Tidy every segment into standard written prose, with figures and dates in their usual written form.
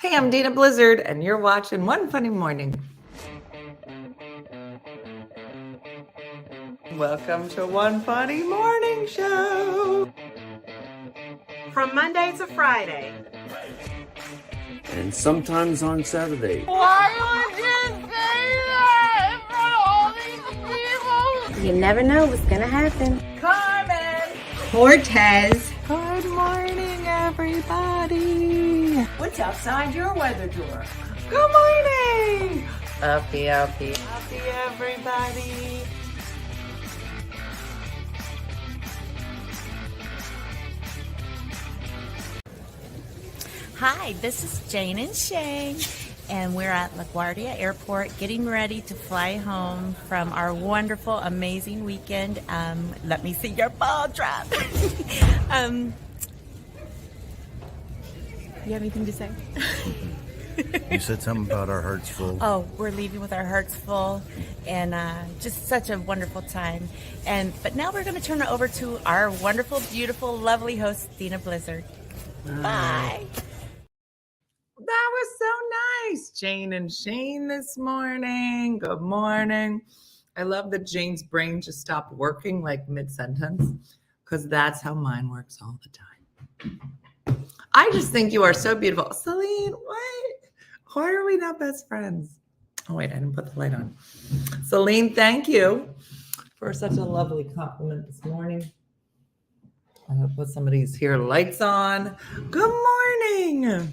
Hey, I'm Dina Blizzard, and you're watching One Funny Morning. Welcome to One Funny Morning Show. From Monday to Friday. And sometimes on Saturday. Why would you say that in front of all these people? You never know what's gonna happen. Carmen! Cortez. Good morning, everybody. What's outside your weather door? Good morning! Uppie, everybody. Hi, this is Jane and Shane, and we're at LaGuardia Airport getting ready to fly home from our wonderful, amazing weekend. Let me see your ball drop. You have anything to say? You said something about our hearts full. Oh, we're leaving with our hearts full, and just such a wonderful time. But now we're going to turn it over to our wonderful, beautiful, lovely host, Dina Blizzard. Bye. That was so nice. Jane and Shane this morning. Good morning. I love that Jane's brain just stopped working like mid-sentence because that's how mine works all the time. I just think you are so beautiful. Celine, what? Why are we not best friends? Oh, wait, I didn't put the light on. Celine, thank you for such a lovely compliment this morning. I'm going to put somebody's here lights on. Good morning.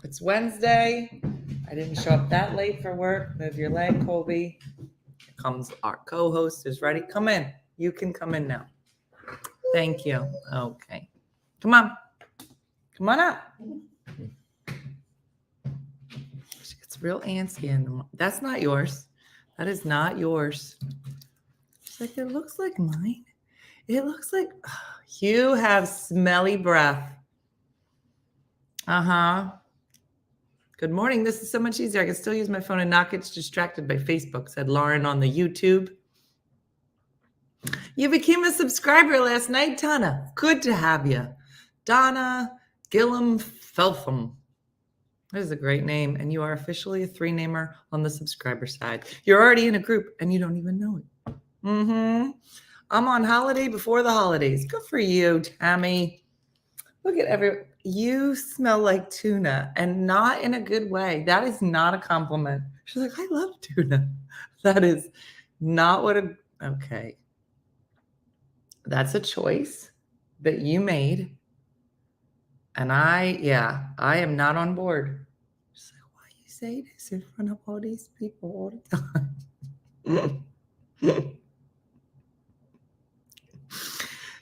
It's Wednesday. I didn't show up that late for work. Move your leg, Colby. Here comes our co-host is ready. Come in. You can come in now. Thank you. Okay. Come on. Come on up. She gets real antsy in the morning. That's not yours. That is not yours. She's like, it looks like mine. It looks like you have smelly breath. Good morning. This is so much easier. I can still use my phone and not get distracted by Facebook, said Lauren on the YouTube. You became a subscriber last night, Donna. Good to have you. Donna Gillum Feltham. That is a great name. And you are officially a 3-namer on the subscriber side. You're already in a group and you don't even know it. I'm on holiday before the holidays. Good for you, Tammy. Look at you smell like tuna and not in a good way. That is not a compliment. She's like, I love tuna. That is not okay. That's a choice that you made. And I am not on board. She's like, why you say this in front of all these people all the time?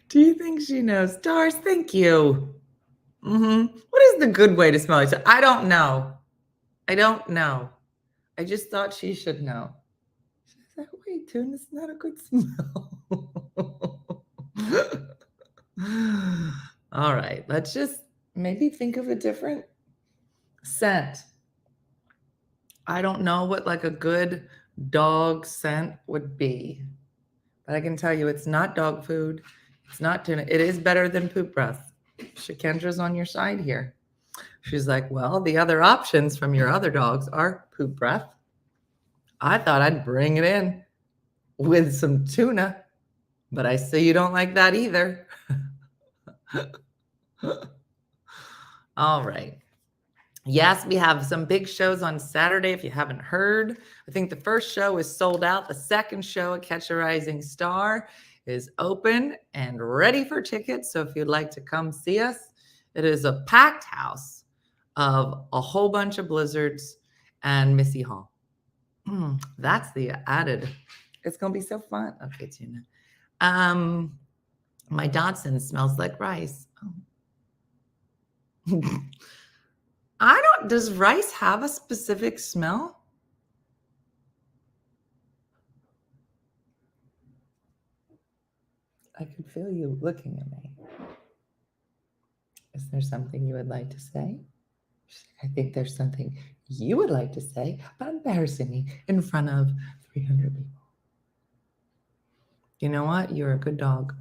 Do you think she knows? Stars, thank you. What is the good way to smell it? I don't know. I just thought she should know. She's like, wait, tuna's not a good smell. All right, let's just maybe think of a different scent. I don't know what like a good dog scent would be, but I can tell you it's not dog food. It's not tuna. It is better than poop breath. Shakendra's on your side here. She's like, well, the other options from your other dogs are poop breath. I thought I'd bring it in with some tuna, but I see you don't like that either. All right. Yes, we have some big shows on Saturday. If you haven't heard, I think the first show is sold out. The second show at Catch a Rising Star is open and ready for tickets. So if you'd like to come see us, it is a packed house of a whole bunch of Blizzards and Missy Hall. That's the added. It's going to be so fun. Okay, Tuna. My Dotson smells like rice. Oh. Does rice have a specific smell? I could feel you looking at me. Is there something you would like to say? I think there's something you would like to say about embarrassing me in front of 300 people. You know what? You're a good dog.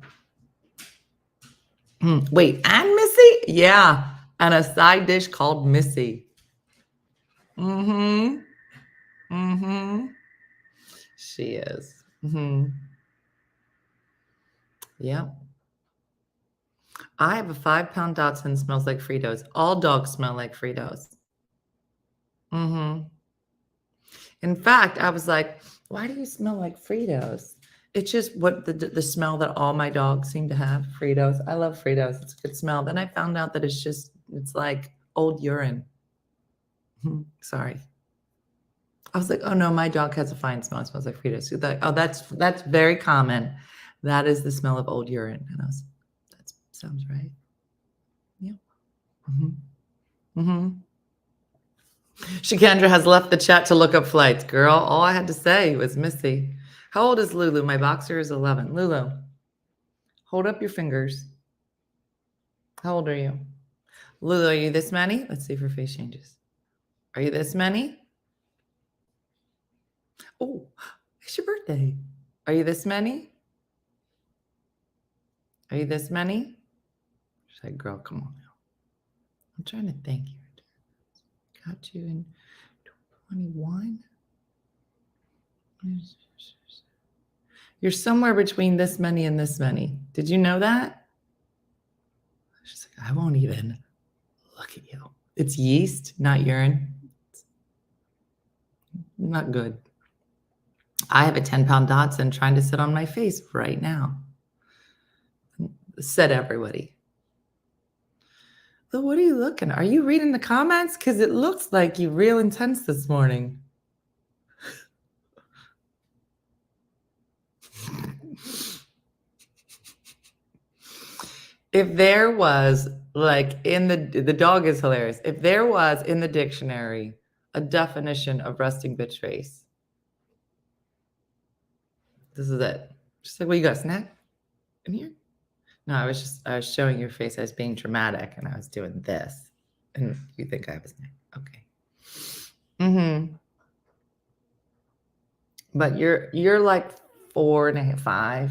Wait, and Missy? Yeah, and a side dish called Missy. Mm-hmm. Mm-hmm. She is. Mm-hmm. Yep. I have a 5-pound Dachshund, smells like Fritos. All dogs smell like Fritos. Mm-hmm. In fact, I was like, why do you smell like Fritos? It's just what the smell that all my dogs seem to have. Fritos. I love Fritos. It's a good smell. Then I found out that it's like old urine. Sorry. I was like, oh no, my dog has a fine smell. It smells like Fritos. So like, oh, that's very common. That is the smell of old urine. And I was, that sounds right. Yeah. Mm-hmm. Mm-hmm. Shikandra has left the chat to look up flights. Girl, all I had to say was Missy. How old is Lulu? My boxer is 11. Lulu, hold up your fingers. How old are you? Lulu, are you this many? Let's see if her face changes. Are you this many? Oh, it's your birthday. Are you this many? Are you this many? She's like, girl, come on now. I'm trying to thank you. Got you in 21. You're somewhere between this many and this many. Did you know that? She's like, I won't even look at you. It's yeast, not urine. Not good. I have a 10-pound Dachshund trying to sit on my face right now. Said everybody. So what are you looking? Are you reading the comments? Because it looks like you're real intense this morning. If there was, like, in the dog is hilarious. If there was in the dictionary a definition of resting bitch face, this is it. Just like, well, you got a snack in here? No, I was showing your face as being dramatic, and I was doing this, and you think I have a snack? Okay. Mm-hmm. But you're like 4.5, 5.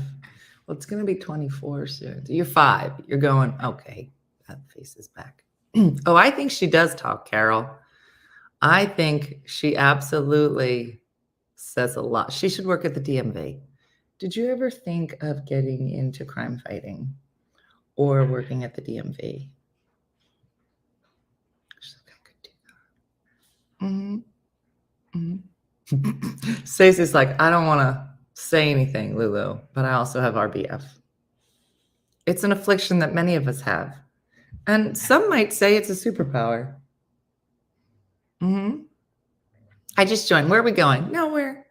Well, it's gonna be 24 soon. You're 5. You're going okay. That face is back. Oh, I think she does talk, Carol. I think she absolutely says a lot. She should work at the DMV. Did you ever think of getting into crime fighting or working at the DMV? She's like, I could do that. Mm-hmm. Stacey's like, I don't want to say anything, Lulu, but I also have RBF. It's an affliction that many of us have. And some might say it's a superpower. Mm-hmm. I just joined. Where are we going? Nowhere.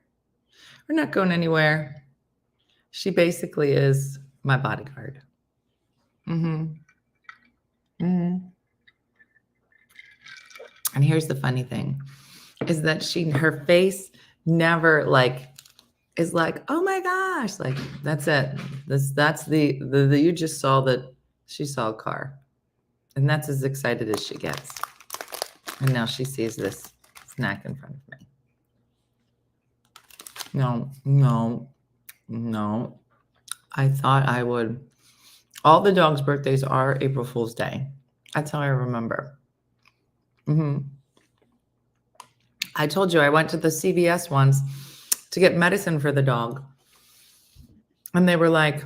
We're not going anywhere. She basically is my bodyguard. Mm-hmm. Mm-hmm. And here's the funny thing, is that her face never is like, oh my gosh, like that's it. That's the you just saw that she saw a car. And that's as excited as she gets. And now she sees this snack in front of me. No. I thought I would. All the dogs' birthdays are April Fool's Day. That's how I remember. Mm-hmm. I told you I went to the CVS once to get medicine for the dog. And they were like,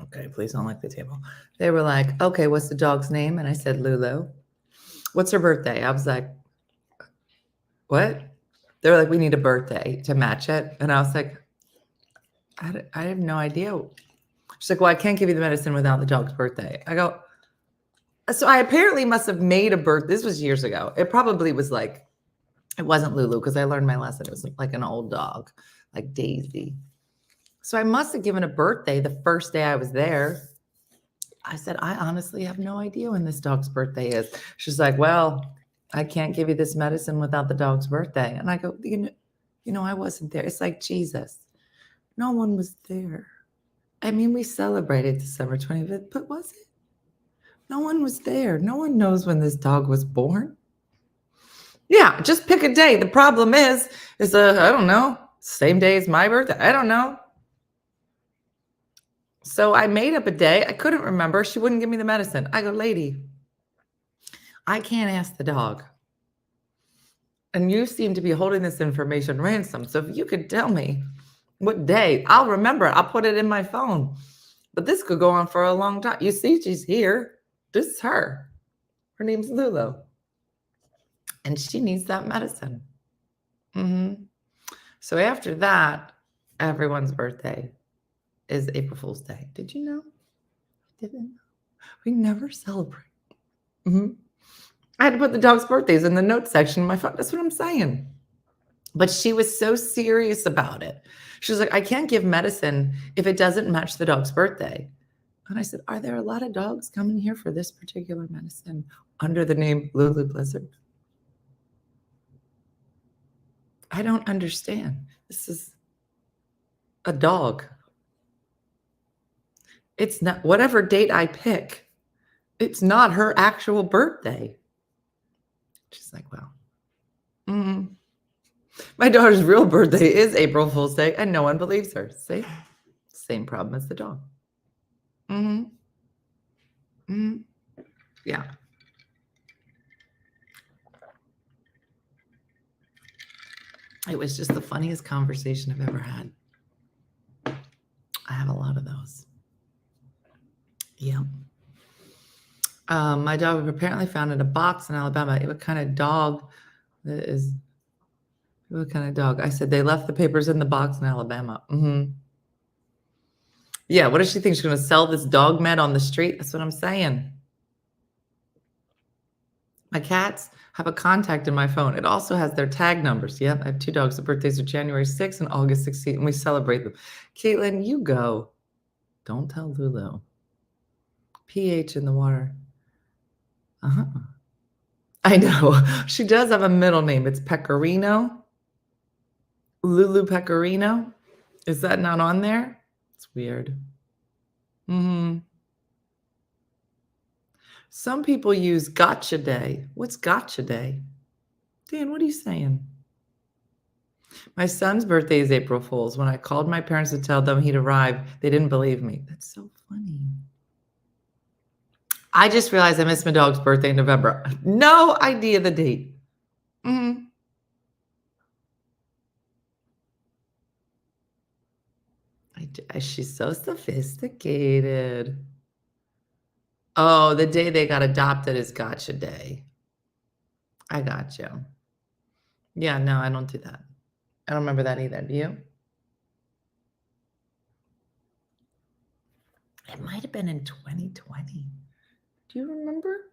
okay, please don't lick the table. They were like, okay, what's the dog's name? And I said, Lulu. What's her birthday? I was like, what? They were like, we need a birthday to match it. And I was like, I have no idea. She's like, well, I can't give you the medicine without the dog's birthday. I go, so I apparently must have made a birthday. This was years ago. It probably was like, it wasn't Lulu because I learned my lesson. It was like an old dog, like Daisy. So I must have given a birthday the first day I was there. I said, I honestly have no idea when this dog's birthday is. She's like, well, I can't give you this medicine without the dog's birthday. And I go, you know, I wasn't there. It's like Jesus. No one was there. I mean, we celebrated December 25th, but was it? No one was there. No one knows when this dog was born. Yeah, just pick a day. The problem is I don't know, same day as my birthday. I don't know. So I made up a day. I couldn't remember. She wouldn't give me the medicine. I go, lady, I can't ask the dog. And you seem to be holding this information ransom. So if you could tell me what day, I'll remember it. I'll put it in my phone. But this could go on for a long time. You see, she's here. This is her. Her name's Lulu. And she needs that medicine. So after that, everyone's birthday is April Fool's Day. Did you know? Didn't know. We never celebrate. I had to put the dog's birthdays in the notes section of my phone. That's what I'm saying. But she was so serious about it. She was like, I can't give medicine if it doesn't match the dog's birthday. And I said, are there a lot of dogs coming here for this particular medicine under the name Lulu Blizzard? I don't understand. This is a dog. It's not whatever date I pick. It's not her actual birthday. She's like, well, my daughter's real birthday is April Fool's Day, and no one believes her. See? Same problem as the dog. Yeah. It was just the funniest conversation I've ever had. I have a lot of those. Yeah. My dog was apparently found in a box in Alabama. What kind of dog is? What kind of dog? I said they left the papers in the box in Alabama. Yeah. What does she think? She's going to sell this dog med on the street? That's what I'm saying. My cats have a contact in my phone. It also has their tag numbers. Yep. I have 2 dogs. The birthdays are January 6th and August 16th, and we celebrate them. Caitlin, you go. Don't tell Lulu. pH in the water. I know. She does have a middle name. It's Pecorino. Lulu Pecorino. Is that not on there? It's weird. Some people use gotcha day. What's gotcha day? Dan, what are you saying? My son's birthday is April Fool's. When I called my parents to tell them he'd arrive, they didn't believe me. That's so funny. I just realized I missed my dog's birthday in November. No idea the date. She's so sophisticated. Oh, the day they got adopted is gotcha day. I got you. Yeah, no, I don't do that. I don't remember that either. Do you? It might have been in 2020. Do you remember?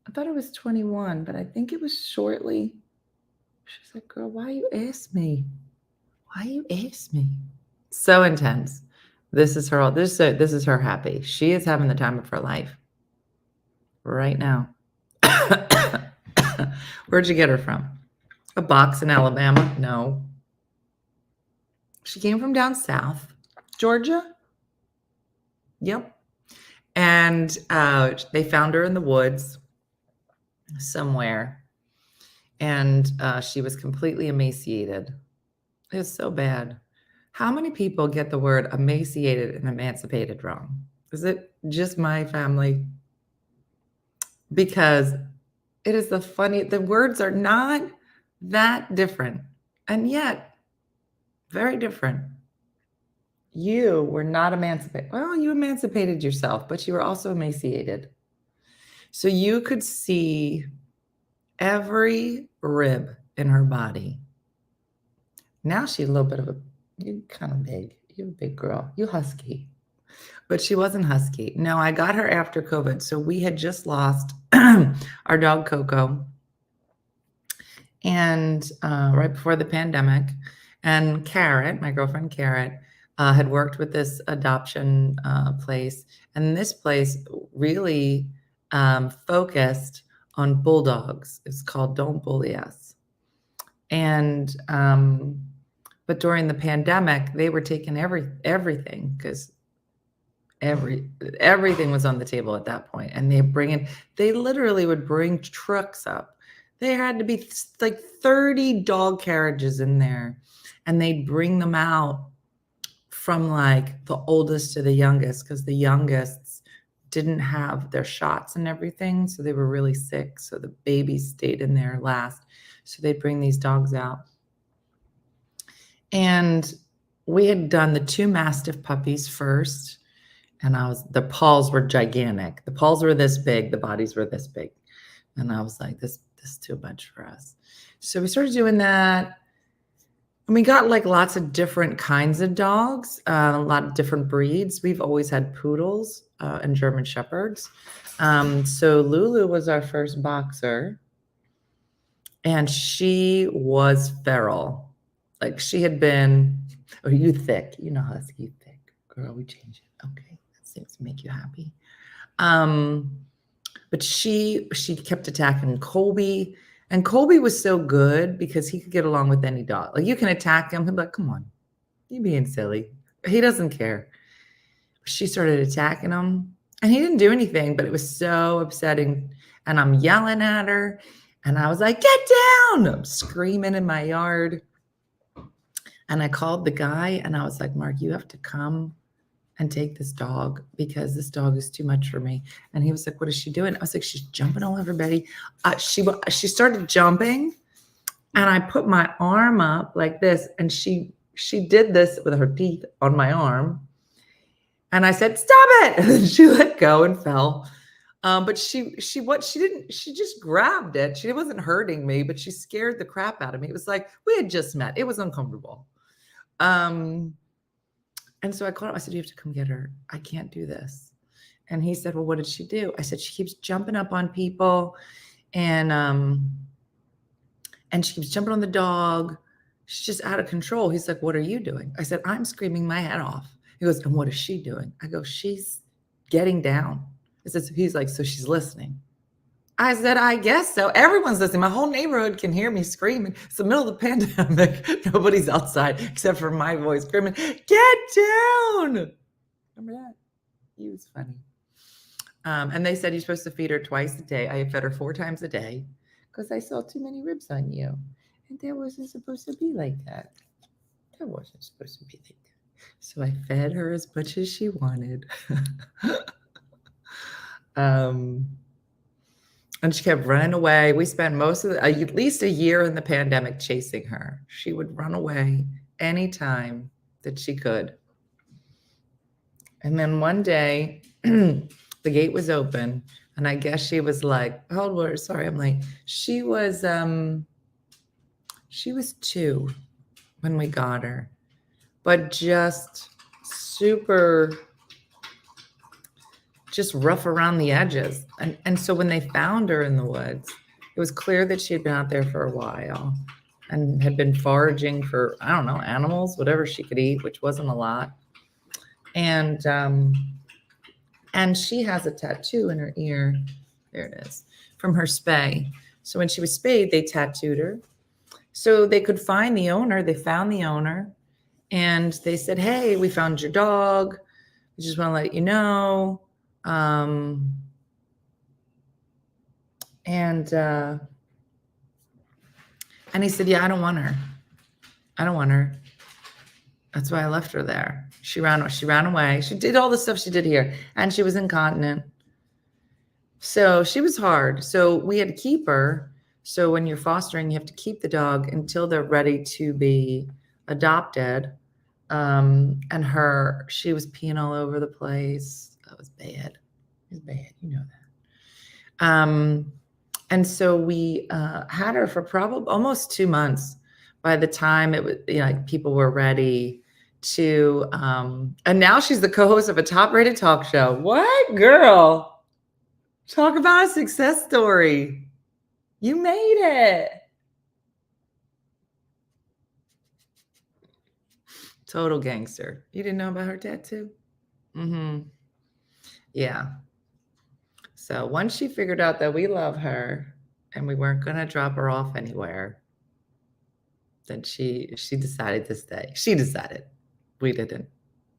I thought it was 21, but I think it was shortly. She's like, girl, why you ask me? Why you ask me? So intense. This is her. This is her happy. She is having the time of her life right now. Where'd you get her from? A box in Alabama? No. She came from down south, Georgia. Yep. And they found her in the woods somewhere. And she was completely emaciated. It was so bad. How many people get the word emaciated and emancipated wrong? Is it just my family? Because it is the words are not that different. And yet, very different. You were not emancipated. Well, you emancipated yourself, but you were also emaciated. So you could see every rib in her body. Now she's a little bit of you're kind of big. You're a big girl. You husky. But she wasn't husky. No, I got her after COVID. So we had just lost our dog, Coco. And right before the pandemic. And Carrot, my girlfriend Carrot, had worked with this adoption place. And this place really focused on bulldogs. It's called Don't Bully Us. And but during the pandemic, they were taking everything because everything was on the table at that point. And they literally would bring trucks up. There had to be like 30 dog carriages in there. And they'd bring them out from like the oldest to the youngest because the youngest didn't have their shots and everything. So they were really sick. So the babies stayed in there last. So they'd bring these dogs out. And we had done the 2 Mastiff puppies first. And the paws were gigantic. The paws were this big. The bodies were this big. And I was like, this is too much for us. So we started doing that. And we got like lots of different kinds of dogs, a lot of different breeds. We've always had poodles and German shepherds. So Lulu was our first boxer. And she was feral. Like she had been, oh, you thick. You know husky thick. Girl, we change it. Okay. Seems to make you happy. But she kept attacking Colby, and Colby was so good because he could get along with any dog. Like you can attack him, he'll be like, come on, you being silly. He doesn't care. She started attacking him, and he didn't do anything, but it was so upsetting. And I'm yelling at her, and I was like, get down! I'm screaming in my yard. And I called the guy, and I was like, Mark, you have to come and take this dog because this dog is too much for me. And he was like, what is she doing? I was like, she's jumping all over Betty. She started jumping, and I put my arm up like this, and she did this with her teeth on my arm. And I said, stop it. And then she let go and fell. But she just grabbed it. She wasn't hurting me, but she scared the crap out of me. It was like, we had just met. It was uncomfortable. And so I called him. I said, you have to come get her. I can't do this. And he said, well, what did she do? I said, she keeps jumping up on people, and she keeps jumping on the dog. She's just out of control. He's like, what are you doing? I said, I'm screaming my head off. He goes, and what is she doing? I go, she's getting down. He's like, so she's listening. I said, I guess so. Everyone's listening. My whole neighborhood can hear me screaming. It's the middle of the pandemic. Nobody's outside except for my voice screaming, get down. Remember that? He was funny. And they said you're supposed to feed her twice a day. I fed her 4 times a day because I saw too many ribs on you. And that wasn't supposed to be like that. That wasn't supposed to be like that. So I fed her as much as she wanted. And she kept running away. We spent at least a year in the pandemic chasing her. She would run away anytime that she could. And then one day, the gate was open, and I guess she was like, how old was her? Sorry, I'm late. She was 2 when we got her, but just super, just rough around the edges. And so when they found her in the woods, it was clear that she had been out there for a while and had been foraging for, I don't know, animals, whatever she could eat, which wasn't a lot. And she has a tattoo in her ear. There it is, from her spay. So when she was spayed, they tattooed her. So they could find the owner. They found the owner, and they said, hey, we found your dog. We just want to let you know. And he said, yeah, I don't want her. That's why I left her there. She ran away. She did all the stuff she did here, and she was incontinent. So she was hard. So we had to keep her. So when you're fostering, you have to keep the dog until they're ready to be adopted. And she was peeing all over the place. That was bad. It was bad. You know that. And so we had her for probably almost 2 months. By the time it was, people were ready to, and now she's the co-host of a top-rated talk show. What, girl? Talk about a success story. You made it. Total gangster. You didn't know about her tattoo? Mm-hmm. Yeah. So once she figured out that we love her and we weren't going to drop her off anywhere, then she decided to stay. She decided. We didn't.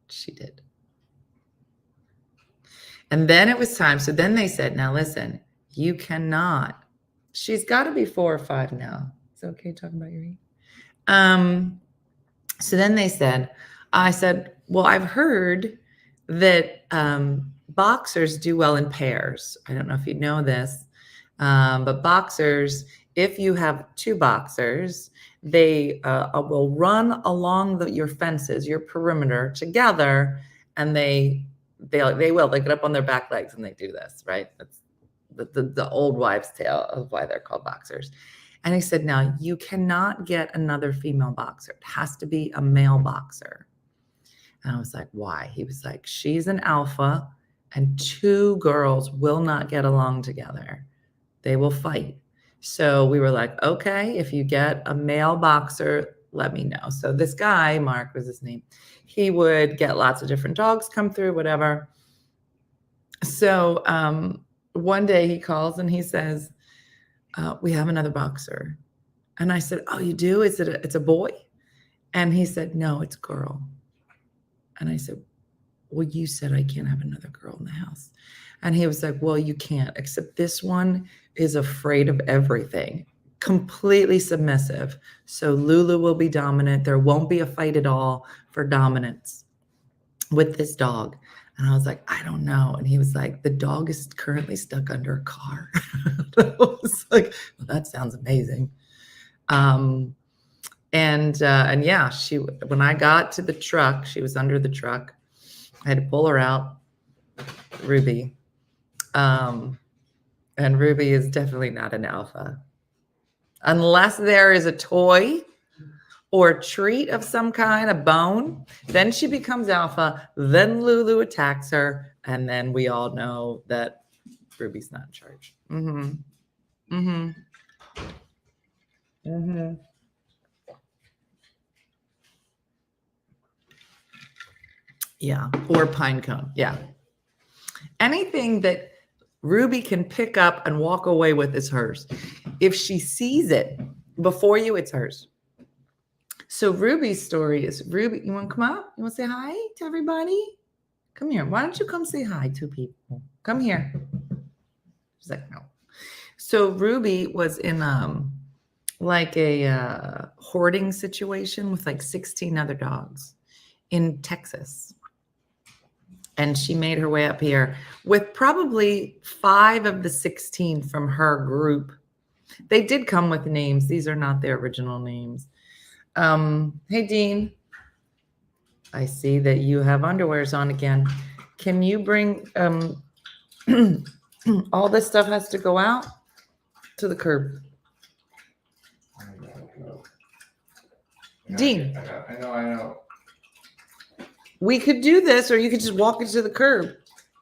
She did. And then it was time. So then they said, now listen, you cannot. She's got to be 4 or 5 now. Is it okay talking about your age? So then I said, well, I've heard that boxers do well in pairs. I don't know if you know this, but boxers, if you have two boxers, they will run along your fences, your perimeter together, and they get up on their back legs and they do this, right? That's the old wives' tale of why they're called boxers. And he said, now you cannot get another female boxer. It has to be a male boxer. And I was like, why? He was like, she's an alpha and two girls will not get along together. They will fight. So we were like, okay, if you get a male boxer, let me know. So this guy, Mark was his name, he would get lots of different dogs come through, whatever. So one day he calls and he says, we have another boxer. And I said, oh, you do? It's a boy? And he said, no, it's a girl. And I said, well, you said I can't have another girl in the house. And he was like, well, you can't, except this one is afraid of everything, completely submissive. So Lulu will be dominant. There won't be a fight at all for dominance with this dog. And I was like, I don't know. And he was like, the dog is currently stuck under a car. I was like, well, that sounds amazing. And yeah, when I got to the truck, she was under the truck. I had to pull her out, Ruby. And Ruby is definitely not an alpha. Unless there is a toy or a treat of some kind, a bone, then she becomes alpha. Then Lulu attacks her. And then we all know that Ruby's not in charge. Mm-hmm. Mm-hmm. Mm-hmm. Yeah. Or pine cone. Yeah. Anything that Ruby can pick up and walk away with is hers. If she sees it before you, it's hers. So Ruby's story is Ruby. You want to come up? You want to say hi to everybody? Come here. Why don't you come say hi to people? Come here. She's like, no. So Ruby was in like a hoarding situation with like 16 other dogs in Texas. And she made her way up here with probably 5 of the 16 from her group. They did come with names. These are not their original names. Hey, Dean. I see that you have underwears on again. Can you bring all this stuff has to go out to the curb? Dean. I know. We could do this, or you could just walk it to the curb.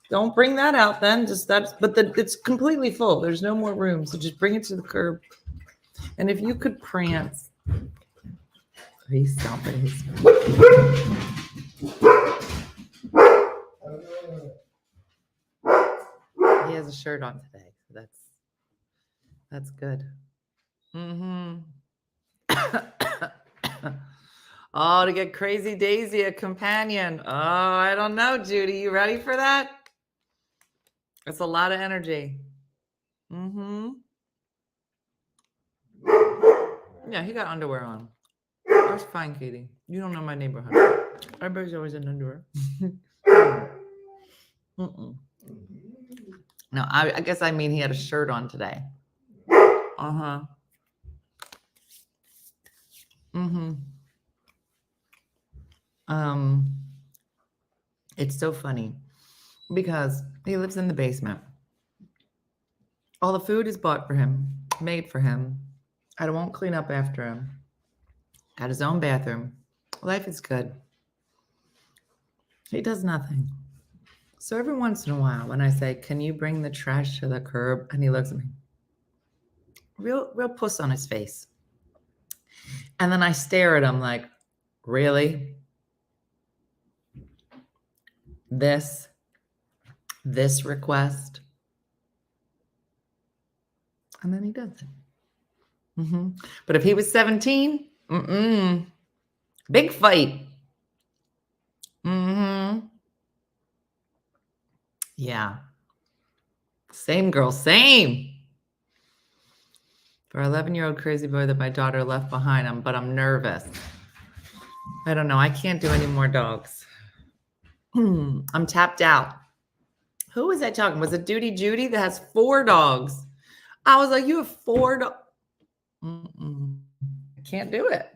Don't bring that out then. It's completely full. There's no more room. So just bring it to the curb. And if you could prance. He's stomping his. He has a shirt on today. So that's good. Mm-hmm. Oh, to get Crazy Daisy a companion. Oh, I don't know, Judy. You ready for that? It's a lot of energy. Mm-hmm. Yeah, he got underwear on. That's fine, Katie. You don't know my neighborhood. Everybody's always in underwear. Mm-mm. No, I guess I mean he had a shirt on today. Uh-huh. Mm-hmm. It's so funny because he lives in the basement. All the food is bought for him, made for him. I won't clean up after him. Got his own bathroom. Life is good. He does nothing. So every once in a while, when I say, "Can you bring the trash to the curb?" and he looks at me, real puss on his face. And then I stare at him like, really? This request? And then he does it. Mm-hmm. But if he was 17, big fight. Mm-hmm. Yeah. Same girl, same. For 11-year-old crazy boy that my daughter left behind, but I'm nervous. I don't know. I can't do any more dogs. I'm tapped out. Who was I talking? Was it Duty Judy that has 4 dogs? I was like, you have 4 dogs. I can't do it.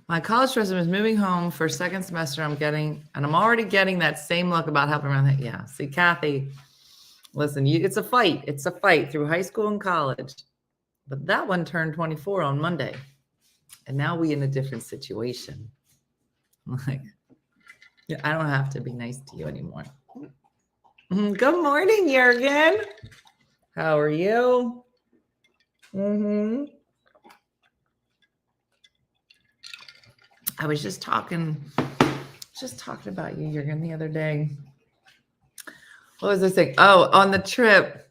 My college president is moving home for 2nd semester. I'm already getting that same look about helping around that. Yeah. See, Kathy, listen, it's a fight. It's a fight through high school and college. But that one turned 24 on Monday. And now we in a different situation. Like, yeah, I don't have to be nice to you anymore. Good morning, Jurgen. How are you? I was just talking about you, Jurgen, the other day. What was I saying? Oh, on the trip,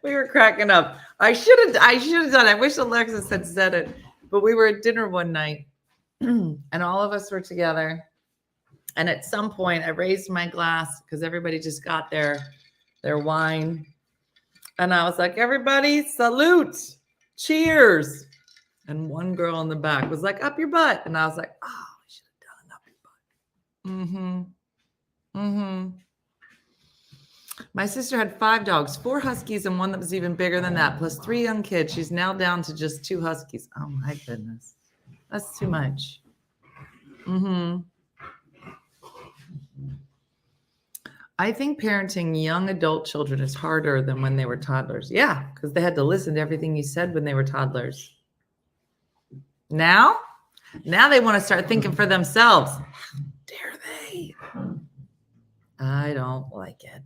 we were cracking up. I should have done it. I wish Alexis had said it, but we were at dinner one night and all of us were together. And at some point I raised my glass because everybody just got their wine. And I was like, everybody salute, cheers. And one girl in the back was like, up your butt. And I was like, oh, I should have done an up your butt. My sister had 5 dogs, 4 huskies, and one that was even bigger than that, plus 3 young kids. She's now down to just 2 huskies. Oh my goodness. That's too much. I think parenting young adult children is harder than when they were toddlers. Yeah, because they had to listen to everything you said when they were toddlers. Now they want to start thinking for themselves. How dare they? I don't like it.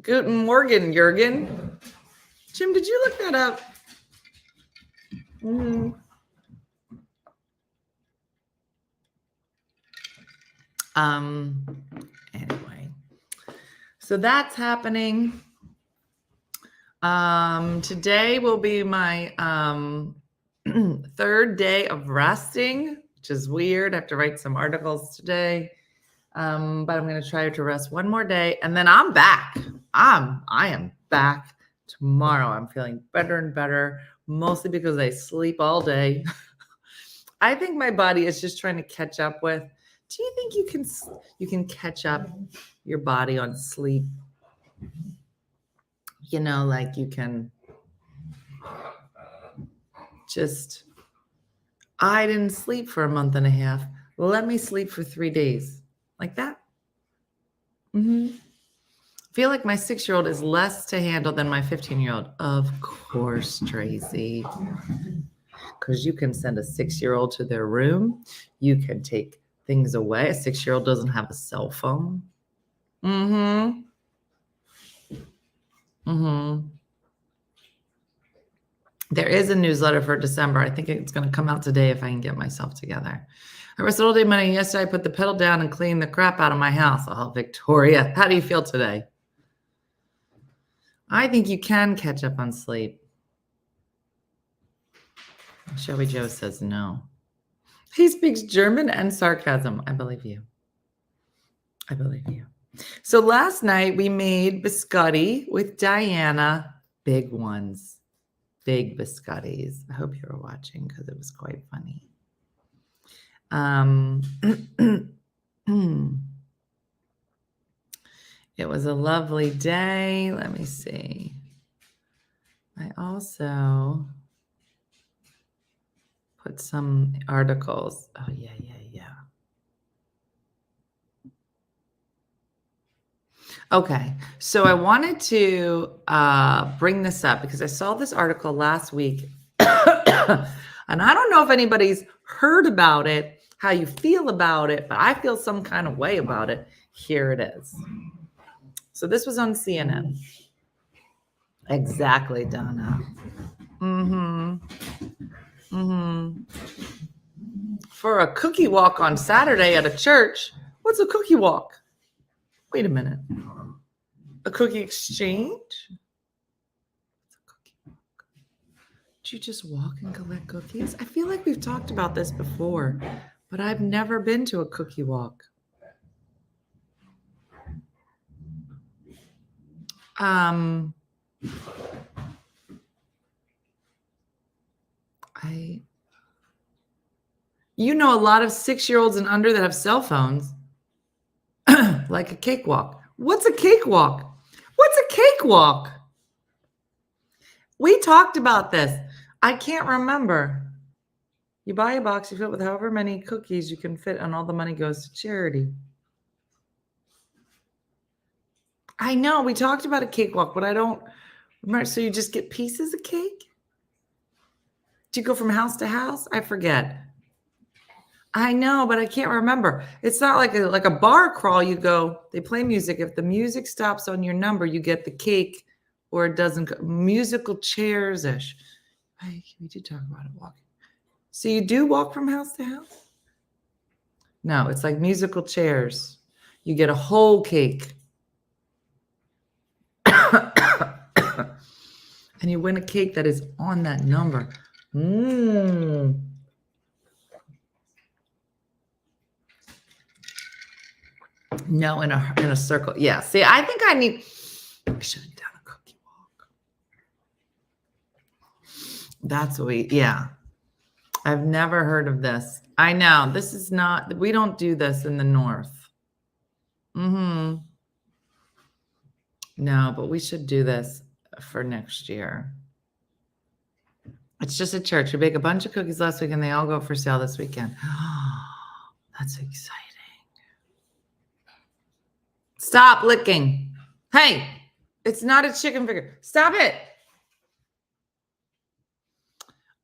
Guten Morgen, Jurgen. Jim, did you look that up? Anyway, so that's happening. Today will be my 3rd day of resting, which is weird. I have to write some articles today. But I'm going to try to rest one more day and then I'm back. I am back tomorrow. I'm feeling better and better, mostly because I sleep all day. I think my body is just trying to catch up with. Do you think you can catch up your body on sleep? You know, like you can just, I didn't sleep for a month and a half. Let me sleep for 3 days. Like that. I feel like my 6-year-old is less to handle than my 15-year-old. Of course, Tracy. Because you can send a 6-year-old to their room. You can take things away. A 6-year-old doesn't have a cell phone. There is a newsletter for December. I think it's going to come out today if I can get myself together. I rested all day Monday. Yesterday, I put the pedal down and cleaned the crap out of my house. Oh, Victoria, how do you feel today? I think you can catch up on sleep. Shelby Joe says no. He speaks German and sarcasm. I believe you. I believe you. So last night we made biscotti with Diana. Big ones. Big biscottis. I hope you were watching because it was quite funny. It was a lovely day. Let me see. I also put some articles. Oh, yeah. Okay, so I wanted to bring this up because I saw this article last week. And I don't know if anybody's heard about it, how you feel about it, but I feel some kind of way about it. Here it is. So this was on CNN. Exactly, Donna. For a cookie walk on Saturday at a church. What's a cookie walk? Wait a minute. A cookie exchange? Did you just walk and collect cookies? I feel like we've talked about this before, but I've never been to a cookie walk. You know a lot of 6-year-olds and under that have cell phones. Like a cakewalk. What's a cakewalk? What's a cakewalk? We talked about this. I can't remember. You buy a box, you fill it with however many cookies you can fit, and all the money goes to charity. I know we talked about a cakewalk, but I don't remember. So you just get pieces of cake? Do you go from house to house? I forget. I know, but I can't remember. It's not like a bar crawl. You go, they play music. If the music stops on your number, you get the cake, or it doesn't go. Musical chairs-ish. We did talk about it walking. So you do walk from house to house? No, it's like musical chairs. You get a whole cake. And you win a cake that is on that number. Mmm. No, in a circle. Yeah. See, I think I should have done a cookie walk. That's what yeah. I've never heard of this. I know. This is not, we don't do this in the North. No, but we should do this for next year. It's just a church. We bake a bunch of cookies last week and they all go for sale this weekend. That's exciting. Stop licking. Hey, it's not a chicken finger. Stop it.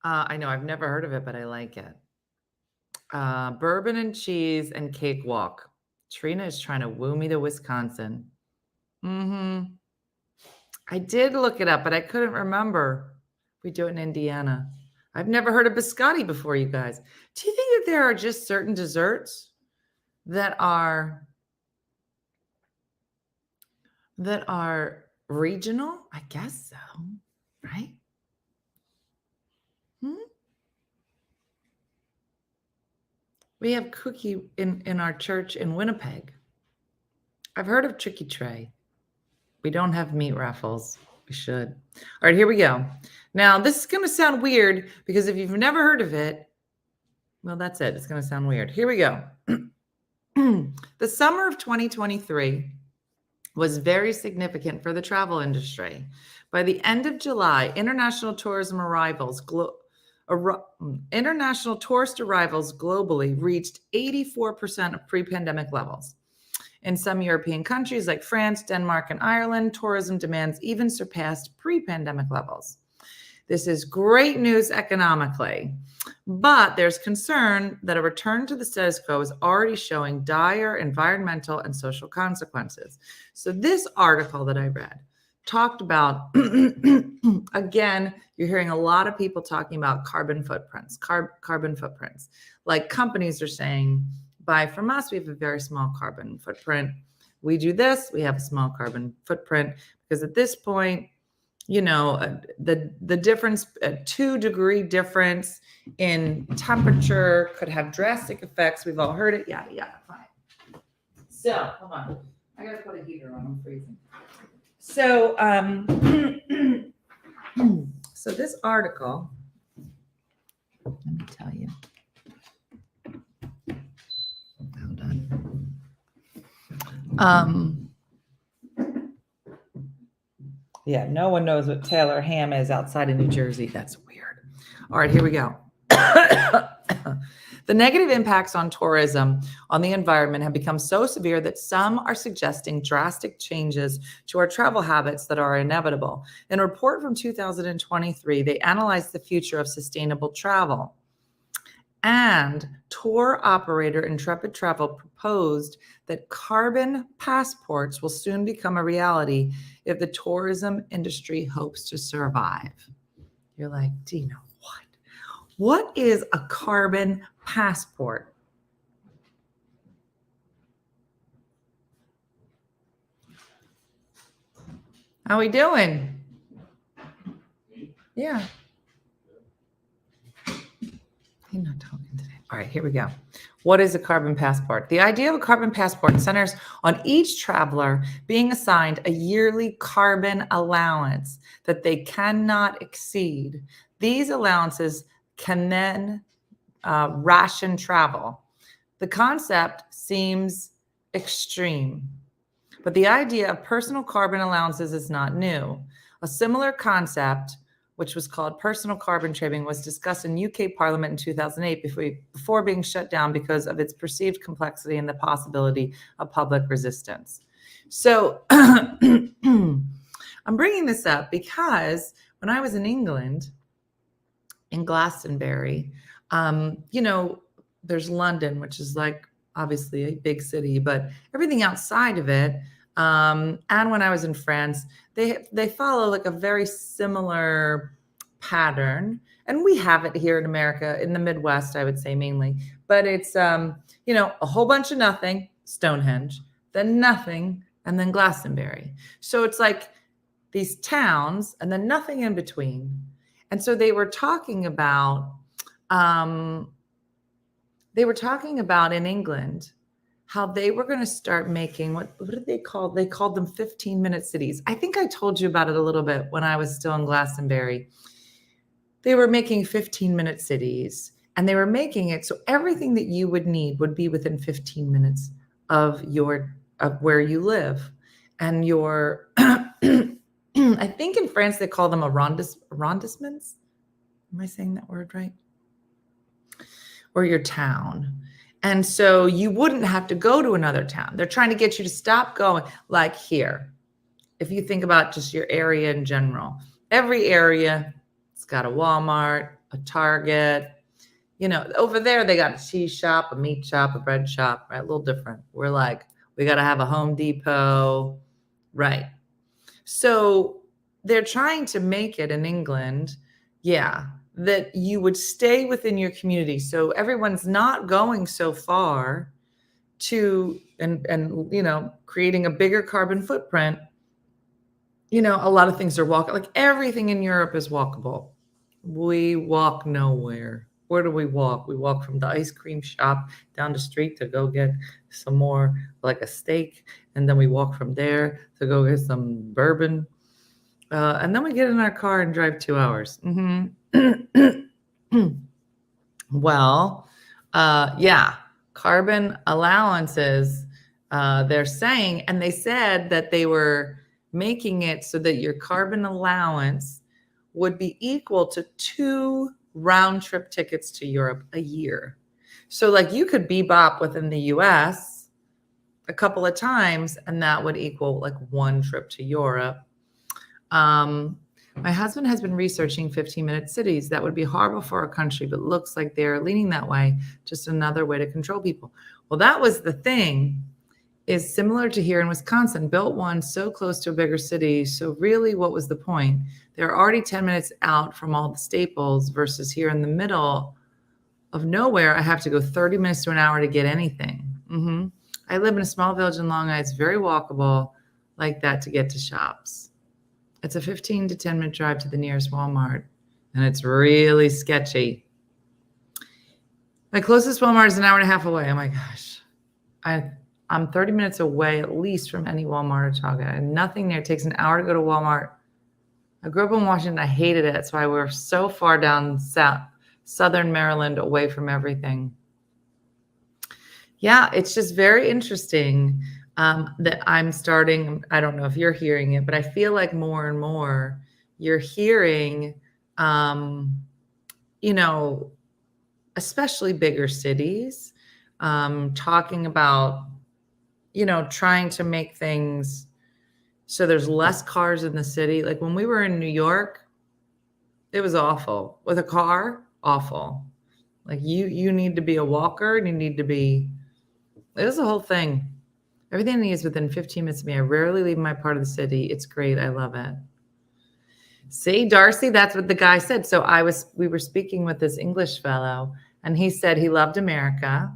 I know I've never heard of it, but I like it. Bourbon and cheese and cakewalk. Trina is trying to woo me to Wisconsin. I did look it up, but I couldn't remember. We do it in Indiana. I've never heard of biscotti before, you guys. Do you think that there are just certain desserts that are regional? I guess so, right? We have cookie in our church in Winnipeg. I've heard of Tricky Tray. We don't have meat raffles. We should. All right, here we go. Now, this is going to sound weird because if you've never heard of it, well, that's it. It's going to sound weird. Here we go. The summer of 2023 was very significant for the travel industry. By the end of July, international tourist arrivals globally reached 84% of pre-pandemic levels. In some European countries like France, Denmark, and Ireland, tourism demands even surpassed pre-pandemic levels. This is great news economically, but there's concern that a return to the status quo is already showing dire environmental and social consequences. So this article that I read talked about, again, you're hearing a lot of people talking about carbon footprints, carbon footprints. Like companies are saying, buy from us, we have a very small carbon footprint. We do this, we have a small carbon footprint, because at this point, you know, the difference, a 2-degree difference in temperature could have drastic effects. We've all heard it. Yada, yada, fine. So, hold on. I got to put a heater on. I'm freezing. So, so this article, let me tell you. Hold on. Yeah, no one knows what Taylor Ham is outside of New Jersey. That's weird. All right, here we go. The negative impacts on tourism on the environment have become so severe that some are suggesting drastic changes to our travel habits that are inevitable. In a report from 2023, they analyzed the future of sustainable travel. And tour operator Intrepid Travel proposed that carbon passports will soon become a reality if the tourism industry hopes to survive. You're like, Dina, what? What is a carbon passport? How we doing? Yeah. He's not talking today. All right, here we go. What is a carbon passport? The idea of a carbon passport centers on each traveler being assigned a yearly carbon allowance that they cannot exceed. These allowances can then ration travel. The concept seems extreme, but the idea of personal carbon allowances is not new. A similar concept, which was called personal carbon trading, was discussed in UK Parliament in 2008 before being shut down because of its perceived complexity and the possibility of public resistance. So I'm bringing this up because when I was in England, in Glastonbury, there's London, which is like obviously a big city, but everything outside of it, and when I was in France, they follow like a very similar pattern, and we have it here in America, in the Midwest, I would say mainly. But it's a whole bunch of nothing, Stonehenge, then nothing, and then Glastonbury. So it's like these towns, and then nothing in between. And so they were talking about in England how they were going to start making what did they call? They called them 15-minute cities. I think I told you about it a little bit when I was still in Glastonbury. They were making 15-minute cities, and they were making it so everything that you would need would be within 15 minutes of where you live. And your I think in France they call them arrondissements. Am I saying that word right? Or your town. And so you wouldn't have to go to another town. They're trying to get you to stop going, like here. If you think about just your area in general, every area, it's got a Walmart, a Target. Over there they got a cheese shop, a meat shop, a bread shop, right? A little different. We're like, we got to have a Home Depot, right? So they're trying to make it in England, that you would stay within your community. So everyone's not going so far to, and creating a bigger carbon footprint. A lot of things are walkable. Like everything in Europe is walkable. We walk nowhere. Where do we walk? We walk from the ice cream shop down the street to go get some more, like a steak. And then we walk from there to go get some bourbon. And then we get in our car and drive 2 hours. Well, carbon allowances, they're saying, and they said that they were making it so that your carbon allowance would be equal to 2 round trip tickets to Europe a year. So like you could bebop within the US a couple of times, and that would equal like 1 trip to Europe. My husband has been researching 15-minute cities. That would be horrible for our country, but looks like they're leaning that way. Just another way to control people. Well, that was the thing, is similar to here in Wisconsin, built one so close to a bigger city. So really, what was the point? They're already 10 minutes out from all the staples versus here in the middle of nowhere. I have to go 30 minutes to an hour to get anything. I live in a small village in Long Island. It's very walkable like that to get to shops. It's a 15 to 10 minute drive to the nearest Walmart, and it's really sketchy. My closest Walmart is an hour and a half away. Oh my gosh. I'm 30 minutes away at least from any Walmart or Target. And nothing there. It takes an hour to go to Walmart. I grew up in Washington. I hated it. That's why we're so far down southern Maryland, away from everything. Yeah, it's just very interesting. That I'm starting, I don't know if you're hearing it, but I feel like more and more you're hearing, especially bigger cities, talking about, trying to make things so there's less cars in the city. Like when we were in New York, it was awful. With a car, awful. Like you need to be a walker, and you need to be, it was a whole thing. Everything is within 15 minutes of me. I rarely leave my part of the city. It's great. I love it. See, Darcy, that's what the guy said. So we were speaking with this English fellow, and he said he loved America,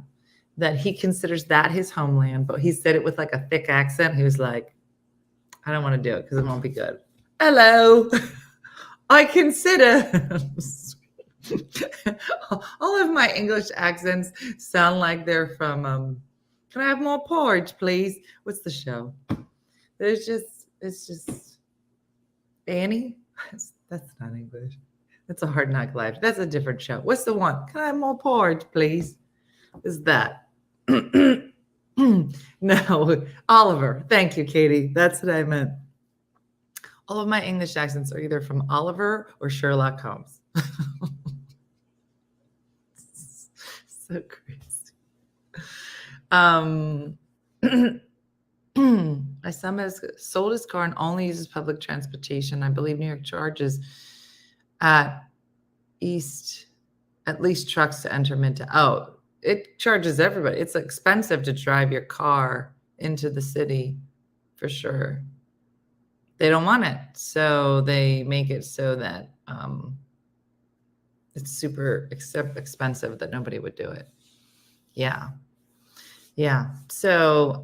that he considers that his homeland, but he said it with like a thick accent. He was like, I don't want to do it because it won't be good. Hello. I consider all of my English accents sound like they're from can I have more porridge, please? What's the show? It's just Annie. That's not English. It's a Hard Knock Life. That's a different show. What's the one? Can I have more porridge, please? Is that? No, Oliver. Thank you, Katie. That's what I meant. All of my English accents are either from Oliver or Sherlock Holmes. So crazy. My son has sold his car and only uses public transportation. I believe New York charges at least trucks to enter Minto. Oh, it charges everybody. It's expensive to drive your car into the city, for sure. They don't want it, so they make it so that it's super expensive that nobody would do it. Yeah. So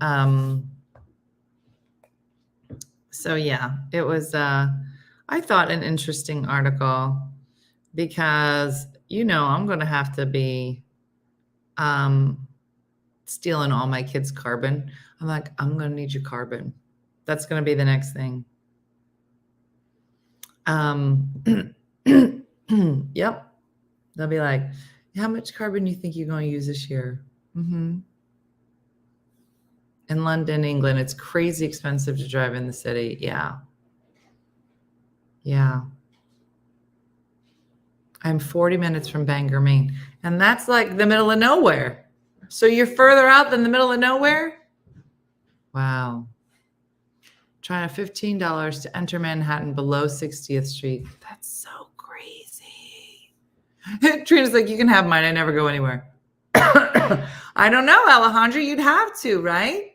yeah, it was I thought an interesting article because I'm going to have to be stealing all my kids' carbon. I'm like, I'm going to need your carbon. That's going to be the next thing. Yep. They'll be like, how much carbon do you think you're going to use this year? In London, England, it's crazy expensive to drive in the city. Yeah. I'm 40 minutes from Bangor, Maine. And that's like the middle of nowhere. So you're further out than the middle of nowhere? Wow. Trying $15 to enter Manhattan below 60th Street. That's so crazy. Trina's like, you can have mine. I never go anywhere. I don't know, Alejandra. You'd have to, right?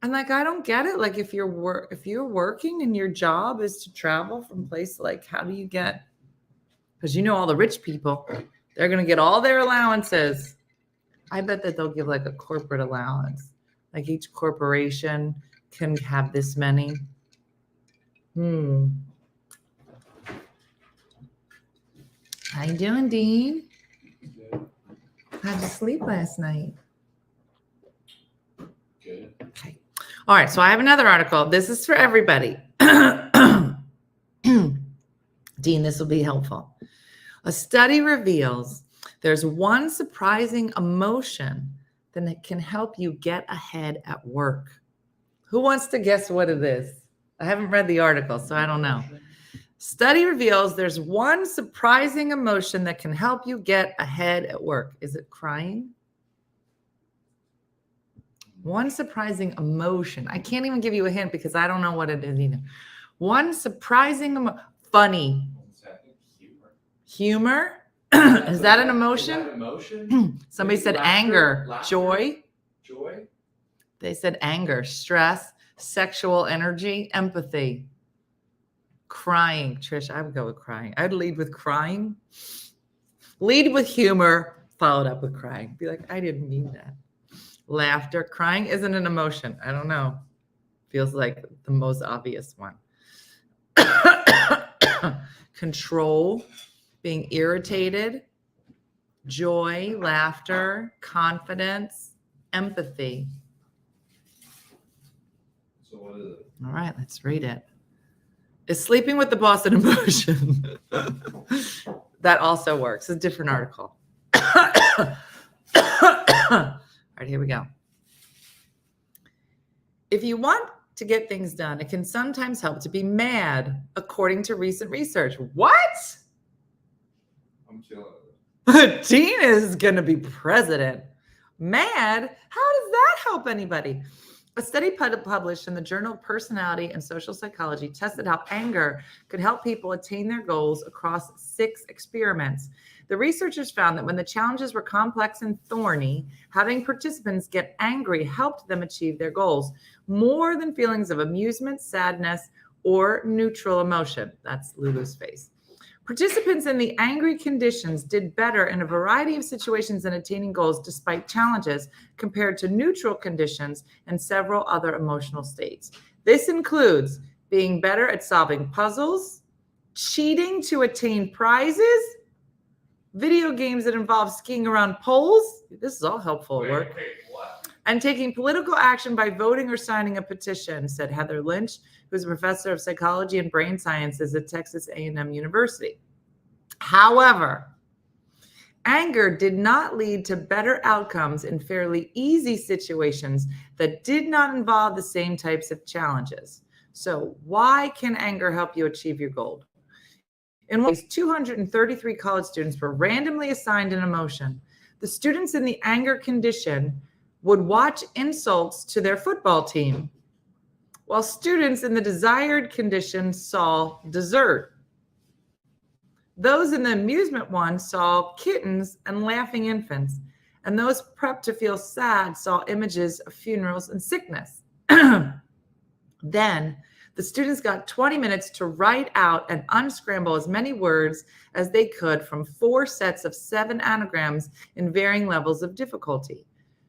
And like, I don't get it. Like, if you're working and your job is to travel from place, like, how do you get? Because all the rich people, they're going to get all their allowances. I bet that they'll give like a corporate allowance. Like each corporation can have this many. How you doing, Dean? How'd you sleep last night? Good. Okay. All right. So I have another article. This is for everybody. Dean, this will be helpful. A study reveals there's one surprising emotion that can help you get ahead at work. Who wants to guess what it is? I haven't read the article, so I don't know. Study reveals there's one surprising emotion that can help you get ahead at work. Is it crying? One surprising emotion. I can't even give you a hint because I don't know what it is either. One surprising funny. Humor? Is that an emotion? Is that emotion? Somebody said Laughter? anger. Laughter? Joy? Joy? They said anger, stress, sexual energy, empathy. Crying. Trish, I would go with crying. I'd lead with crying. Lead with humor, followed up with crying. Be like, I didn't mean that. Laughter. Crying isn't an emotion. I don't know. Feels like the most obvious one. Control. Being irritated, joy, laughter, confidence, empathy. So what is it? All right, let's read it. Is sleeping with the boss an emotion? That also works. It's a different article. All right, here we go. If you want to get things done, it can sometimes help to be mad, according to recent research. What? I'm chilling. Tina is going to be president. Mad? How does that help anybody? A study published in the journal Personality and Social Psychology tested how anger could help people attain their goals across 6 experiments. The researchers found that when the challenges were complex and thorny, having participants get angry helped them achieve their goals more than feelings of amusement, sadness, or neutral emotion. That's Lulu's face. Participants in the angry conditions did better in a variety of situations in attaining goals despite challenges compared to neutral conditions and several other emotional states. This includes being better at solving puzzles, cheating to attain prizes, video games that involve skiing around poles. This is all helpful work. What? And taking political action by voting or signing a petition, said Heather Lynch, who's a professor of psychology and brain sciences at Texas A&M University. However, anger did not lead to better outcomes in fairly easy situations that did not involve the same types of challenges. So, why can anger help you achieve your goal? In one case, 233 college students were randomly assigned an emotion. The students in the anger condition would watch insults to their football team, while students in the desired condition saw dessert. Those in the amusement one saw kittens and laughing infants, and those prepped to feel sad saw images of funerals and sickness. Then the students got 20 minutes to write out and unscramble as many words as they could from 4 sets of 7 anagrams in varying levels of difficulty.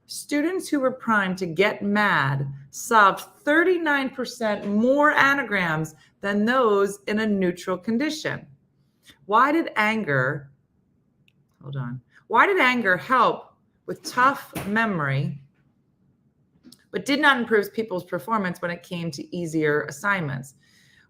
Students who were primed to get mad solved 39% more anagrams than those in a neutral condition. Why did anger help with tough memory, but did not improve people's performance when it came to easier assignments?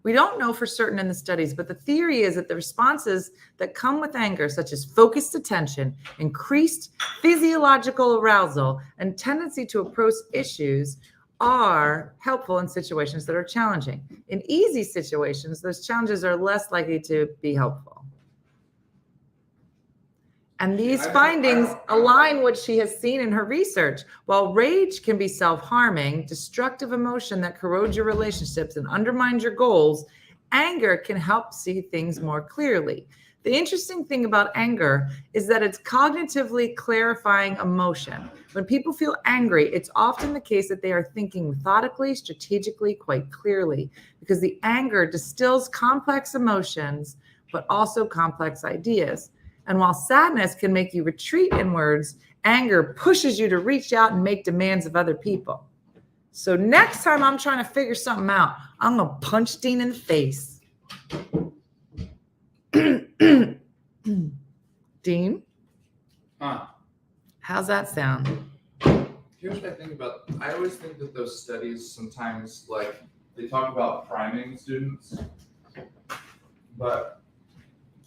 We don't know for certain in the studies, but the theory is that the responses that come with anger, such as focused attention, increased physiological arousal, and tendency to approach issues are helpful in situations that are challenging. In easy situations, those challenges are less likely to be helpful. And these findings align what she has seen in her research. While rage can be self-harming, destructive emotion that corrodes your relationships and undermines your goals, anger can help see things more clearly. The interesting thing about anger is that it's cognitively clarifying emotion. When people feel angry, it's often the case that they are thinking methodically, strategically, quite clearly, because the anger distills complex emotions, but also complex ideas. And while sadness can make you retreat inwards, anger pushes you to reach out and make demands of other people. So next time I'm trying to figure something out, I'm going to punch Dean in the face. Dean? Huh. How's that sound? Here's what I think about. I always think that those studies sometimes, like, they talk about priming students, but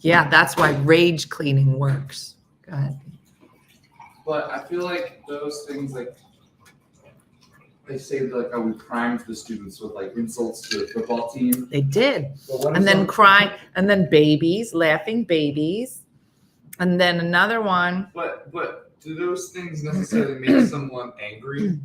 Yeah, that's why rage cleaning works. Go ahead. But I feel like those things, like, they say like, oh, we primed the students with like insults to the football team. They did. But what And if then some- crying, and then babies, laughing babies. And then another one. But do those things necessarily make someone angry?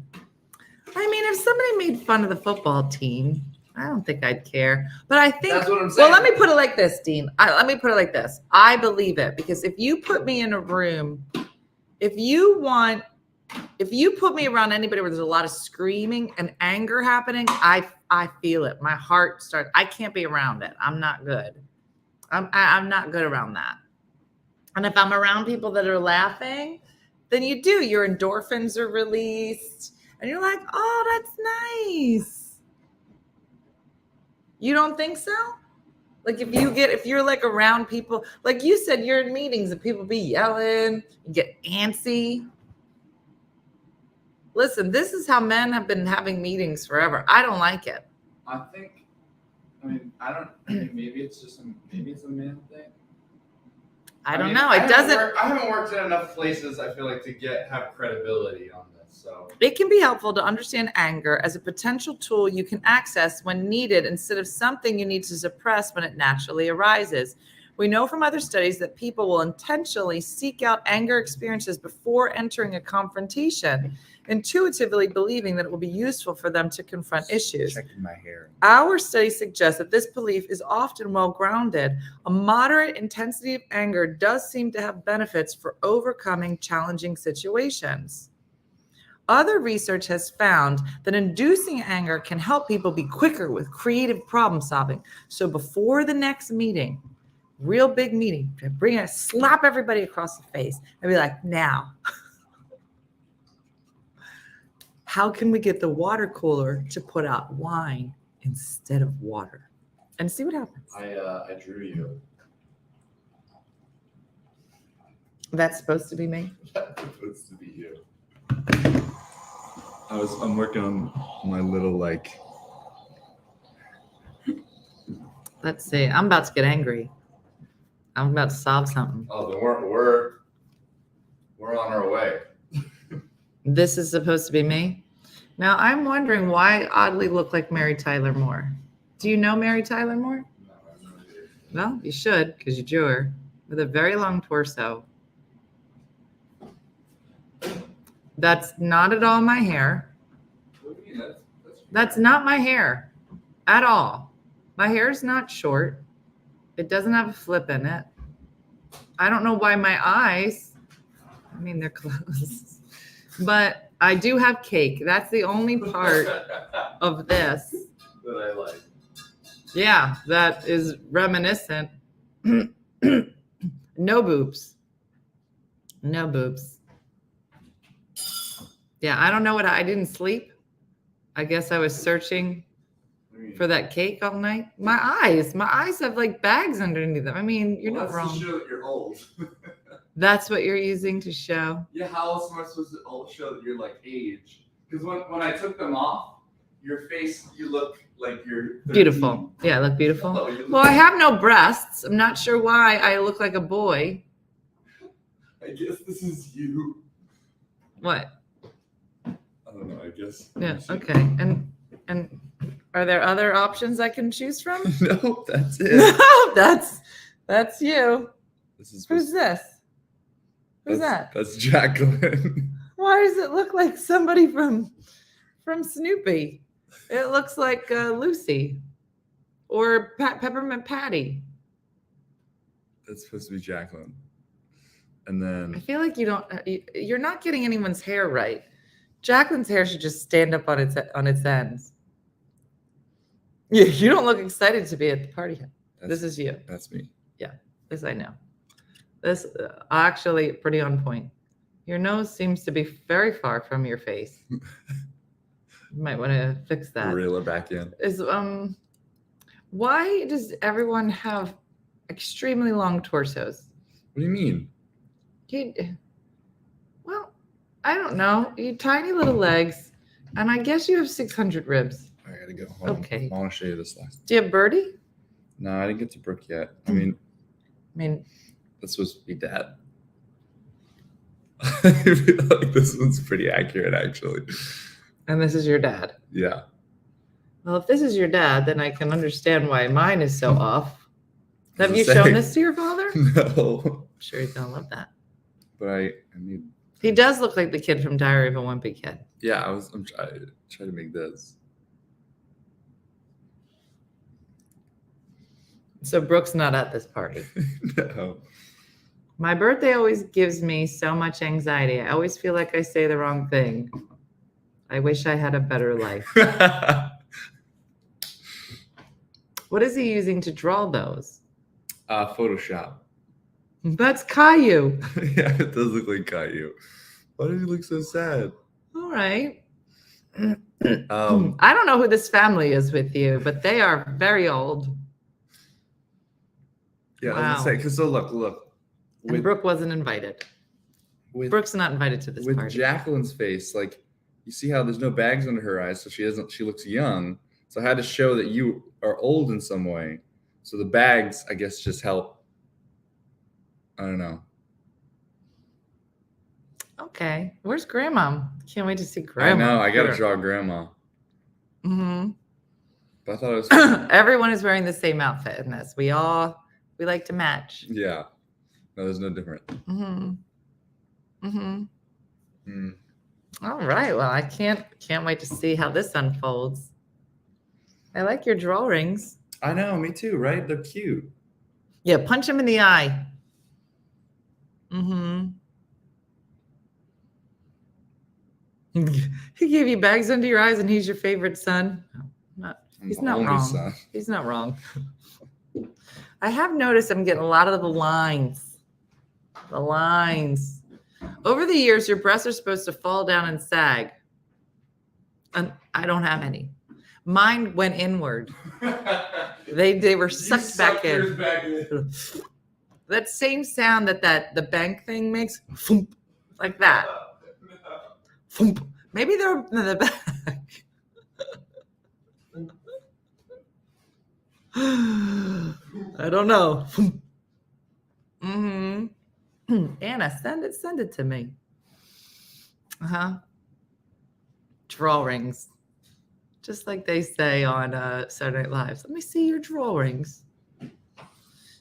I mean, if somebody made fun of the football team, I don't think I'd care. But I think, That's what I'm saying. well, let me put it like this, Dean. Let me put it like this. I believe it, because if you put me in a room, if you put me around anybody where there's a lot of screaming and anger happening, I feel it. My heart starts. I can't be around it. I'm not good. I'm not good around that. And if I'm around people that are laughing, then your endorphins are released, and you're like, oh, that's nice. You don't think so? Like if you're like around people, like you said, you're in meetings and people be yelling, you get antsy. Listen, this is how men have been having meetings forever. I don't like it. Maybe it's a man thing. I don't know. It doesn't. I haven't worked in enough places, I feel like, to have credibility on this. So It can be helpful to understand anger as a potential tool you can access when needed instead of something you need to suppress when it naturally arises. We know from other studies that people will intentionally seek out anger experiences before entering a confrontation, intuitively believing that it will be useful for them to confront issues. Checking my hair. Our study suggests that this belief is often well-grounded. A moderate intensity of anger does seem to have benefits for overcoming challenging situations. Other research has found that inducing anger can help people be quicker with creative problem solving. So before the next meeting, real big meeting, slap everybody across the face and be like, now, how can we get the water cooler to put out wine instead of water? And see what happens. I drew you. That's supposed to be me. That's supposed to be you. I'm working on my little Let's see. I'm about to get angry. I'm about to solve something. Oh, then we're on our way. This is supposed to be me. Now I'm wondering why I oddly look like Mary Tyler Moore. Do you know Mary Tyler Moore? No, I have no idea. Well, you should, because you drew her with a very long torso. That's not at all my hair. What do you mean? That's not my hair at all. My hair is not short. It doesn't have a flip in it. I don't know why my eyes, I mean, they're closed, but I do have cake. That's the only part of this. that I like. Yeah, that is reminiscent. No boobs. No boobs. Yeah, I don't know what I didn't sleep. I guess I was searching for that cake all night. My eyes have like bags underneath them. I mean, you're not wrong. That's to show that you're old. That's what you're using to show. Yeah, how else am I supposed to show that you're like age? Because when I took them off, your face, you look like you're 13. Beautiful. Yeah, I look beautiful. Oh, you look- Well, I have no breasts. I'm not sure why I look like a boy. I guess this is you. What? I don't know. I guess. Yeah. Okay. And are there other options I can choose from? No, that's it. No, that's you. This is Who's this? Who's that? That's Jacqueline. Why does it look like somebody from Snoopy? It looks like Lucy or Peppermint Patty. That's supposed to be Jacqueline. And I then feel like you're not getting anyone's hair right. Jacqueline's hair should just stand up on its ends. You don't look excited to be at the party. This is you. that's me. This I know. This actually pretty on point. Your nose seems to be very far from your face. You might want to fix that. Reel her back in. Why does everyone have extremely long torsos? What do you mean? Well, I don't know. You tiny little legs, and I guess you have 600 ribs. I gotta go home. Okay. I want to show you this last. Do you have Birdie? No, I didn't get to Brooke yet. I mean, that's supposed to be Dad. I feel like this one's pretty accurate, actually. And this is your dad. Yeah. Well, if this is your dad, then I can understand why mine is so off. Have Does you it say- shown this to your father? I'm No. sure he's gonna love that. But I need. He does look like the kid from Diary of a Wimpy Kid. Yeah, I'm trying to make this. So Brooke's not at this party. No. My birthday always gives me so much anxiety. I always feel like I say the wrong thing. I wish I had a better life. What is he using to draw those? Photoshop. That's Caillou. Yeah, it does look like Caillou. Why does he look so sad? All right. Um, I don't know who this family is with you, but they are very old. yeah, I was Wow. gonna say, because so look. And Brooke wasn't invited. With Brooke's not invited to this with party. Jacqueline's face, like you see how there's no bags under her eyes, so she looks young. So I had to show that you are old in some way. So the bags, I guess, just help. I don't know. Okay. Where's Grandma? Can't wait to see Grandma. I know, I gotta draw grandma. Hmm. But I thought it was Everyone is wearing the same outfit in this. We like to match. yeah. No, there's no different. Mm-hmm. Mm-hmm. Mm. All right. Well, I can't wait to see how this unfolds. I like your drawings. I know, me too, right? They're cute. Yeah, punch him in the eye. Mm-hmm. He gave you bags under your eyes and he's your favorite son. No, he's I'm not the only wrong. son. He's not wrong. I have noticed I'm getting a lot of the lines. The lines. Over the years, your breasts are supposed to fall down and sag. And I don't have any. Mine went inward. They were sucked back in. That same sound that the bank thing makes, thump, like that. Thump. Maybe they're in the back. I don't know. Thump. Anna, send it to me. Drawings. Just like they say on Saturday Night Live. Let me see your drawings.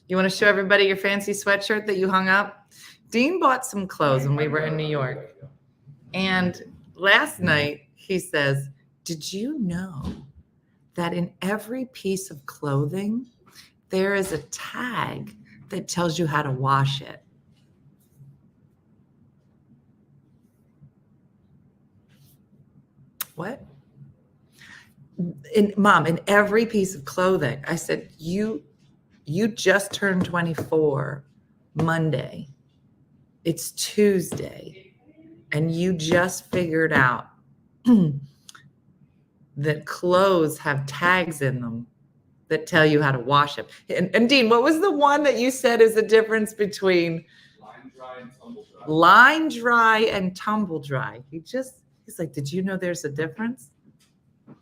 You want to show everybody your fancy sweatshirt that you hung up? Dean bought some clothes when we were in New York. And last night he says, did you know that in every piece of clothing, there is a tag that tells you how to wash it? What? Mom, in every piece of clothing. I said, you just turned 24 Monday. It's Tuesday. And you just figured out that clothes have tags in them that tell you how to wash them. And Dean, what was the one that you said is the difference between Line dry and tumble dry. line dry and tumble dry? He's like, did you know there's a difference? I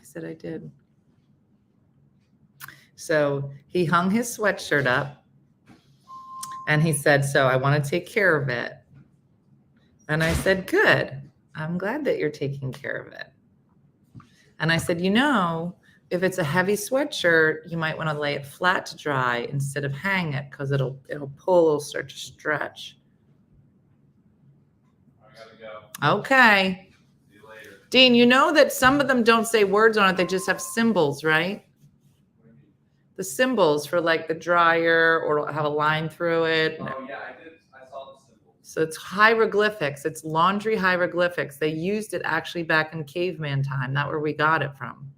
said, I did. So he hung his sweatshirt up and he said, so I want to take care of it. And I said, good. I'm glad that you're taking care of it. And I said, if it's a heavy sweatshirt, you might want to lay it flat to dry instead of hang it because it'll pull, it'll start to stretch. I gotta go. Okay. See you later. Dean, you know that some of them don't say words on it. They just have symbols, right? The symbols for like the dryer or it'll have a line through it. Oh yeah, I did. I saw the symbols. So it's hieroglyphics. It's laundry hieroglyphics. They used it actually back in caveman time. That's where we got it from.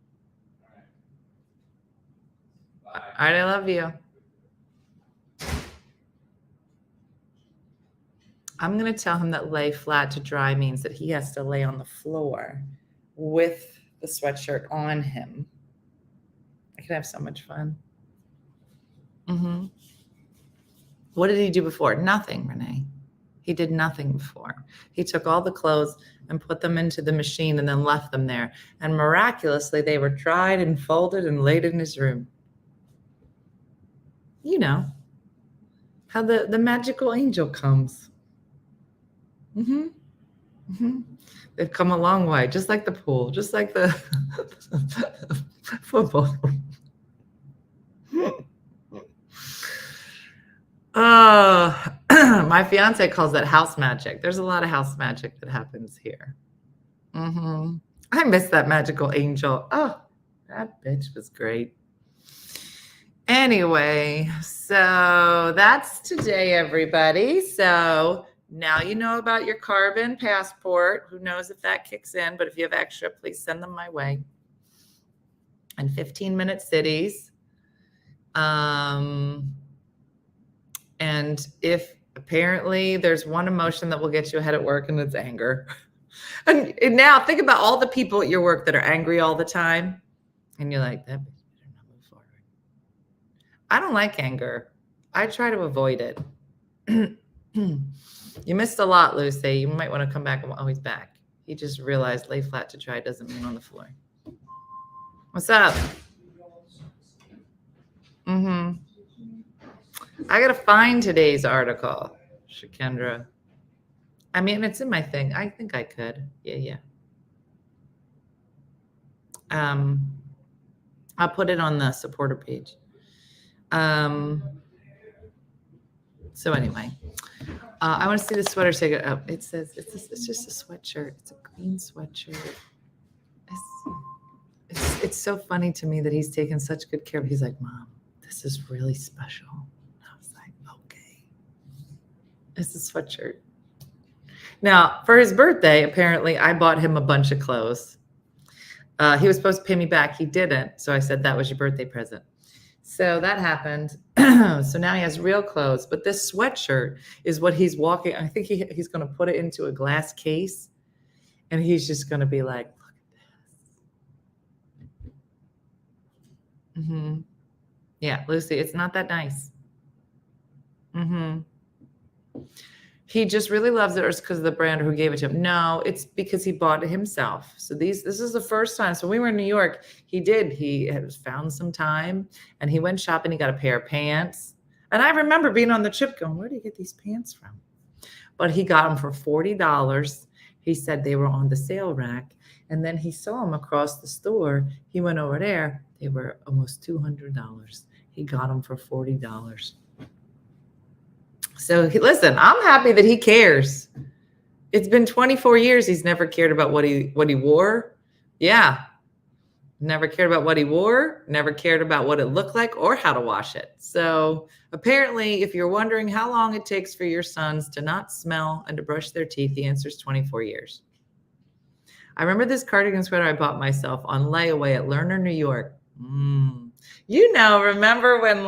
All right. Bye. All right, I love you. I'm going to tell him that lay flat to dry means that he has to lay on the floor with the sweatshirt on him. I could have so much fun. What did he do before? Nothing, Renee. He did nothing before. He took all the clothes and put them into the machine and then left them there. And miraculously, they were dried and folded and laid in his room. You know how the magical angel comes. They've come a long way, just like the pool, just like the football. My fiance calls that house magic. There's a lot of house magic that happens here. I miss that magical angel. Oh, that bitch was great. Anyway, so that's today, everybody. So now you know about your carbon passport. Who knows if that kicks in, but if you have extra, please send them my way. And 15-minute cities. And if apparently there's one emotion that will get you ahead at work, and it's anger. And now think about all the people at your work that are angry all the time. And you're like, that bitch better not move forward. I don't like anger. I try to avoid it. You missed a lot, Lucy. You might want to come back. Oh, he's back. He just realized lay flat to dry doesn't mean on the floor. What's up? I got to find today's article, Shakendra. I mean, it's in my thing. I think I could. Yeah. I'll put it on the supporter page. So anyway, I want to see the sweater. Take it up. It says it's just a sweatshirt. It's a green sweatshirt. It's so funny to me that he's taken such good care of. He's like, Mom, this is really special. And I was like, okay. It's a sweatshirt. Now, for his birthday, apparently, I bought him a bunch of clothes. He was supposed to pay me back. He didn't. So I said, that was your birthday present. So that happened. So now he has real clothes. But this sweatshirt is what he's walking. I think he's going to put it into a glass case. And he's just going to be like, look at this. Yeah, Lucy, it's not that nice. He just really loves it, or it's because of the brand who gave it to him. No, it's because he bought it himself. So this is the first time. So when we were in New York, he had found some time and he went shopping. He got a pair of pants. And I remember being on the trip going, where did he get these pants from? But he got them for $40. He said they were on the sale rack. And then he saw them across the store. He went over there. They were almost $200. He got them for $40. So listen, I'm happy that he cares. It's been 24 years. He's never cared about what he wore. Yeah. Never cared about what he wore, never cared about what it looked like or how to wash it. So apparently, if you're wondering how long it takes for your sons to not smell and to brush their teeth, the answer is 24 years. I remember this cardigan sweater I bought myself on layaway at Lerner, New York. You know, remember when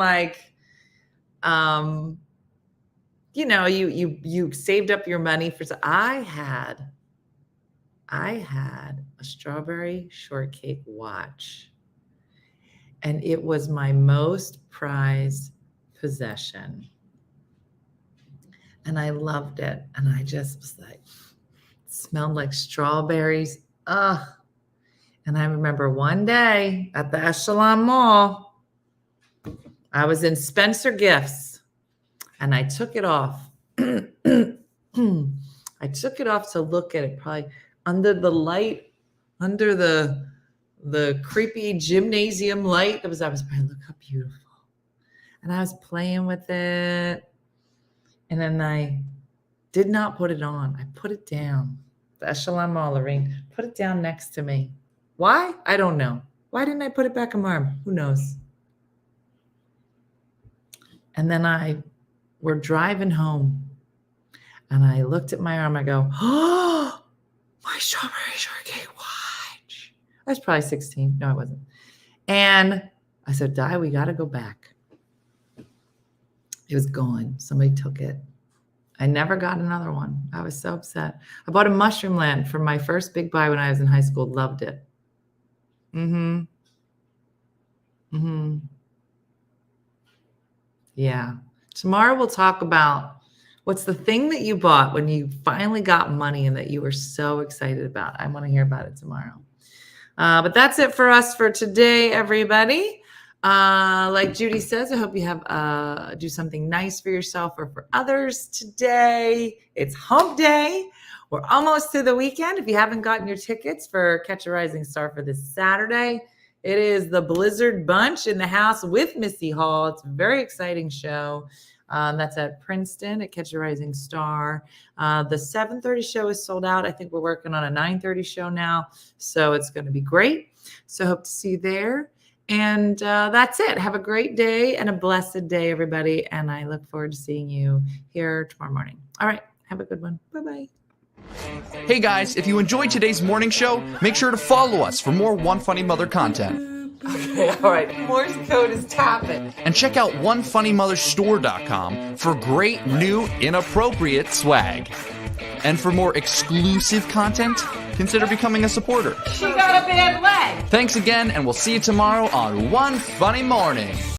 you saved up your money for, I had a strawberry shortcake watch, and it was my most prized possession. And I loved it. And I just was like, it smelled like strawberries. Ugh. And I remember one day at the Echelon Mall, I was in Spencer Gifts and I took it off. I took it off to look at it, probably under the light, under the creepy gymnasium light. I was probably, look how beautiful. And I was playing with it. And then I did not put it on. I put it down. The Echelon Mall, Lorraine, put it down next to me. Why? I don't know. Why didn't I put it back in my arm? Who knows? And then we're driving home. And I looked at my arm. I go, oh, my strawberry shortcake watch. I was probably 16. No, I wasn't. And I said, Di, we got to go back. It was gone. Somebody took it. I never got another one. I was so upset. I bought a Mushroom Land for my first big buy when I was in high school. Loved it. Yeah. Tomorrow we'll talk about what's the thing that you bought when you finally got money and that you were so excited about. I want to hear about it tomorrow. But that's it for us for today, everybody. Like Judy says, I hope you have do something nice for yourself or for others today. It's hump day. We're almost to the weekend. If you haven't gotten your tickets for Catch a Rising Star for this Saturday, it is the Blizzard Bunch in the house with Missy Hall. It's a very exciting show. That's at Princeton at Catch a Rising Star. The 7:30 show is sold out. I think we're working on a 9:30 show now. So it's going to be great. So hope to see you there. And that's it. Have a great day and a blessed day, everybody. And I look forward to seeing you here tomorrow morning. All right. Have a good one. Bye-bye. Hey guys, if you enjoyed today's morning show, make sure to follow us for more One Funny Mother content. Okay, all right. Morse code is tapping. And check out OneFunnyMotherStore.com for great new inappropriate swag. And for more exclusive content, consider becoming a supporter. She got a bad leg. Thanks again, and we'll see you tomorrow on One Funny Morning.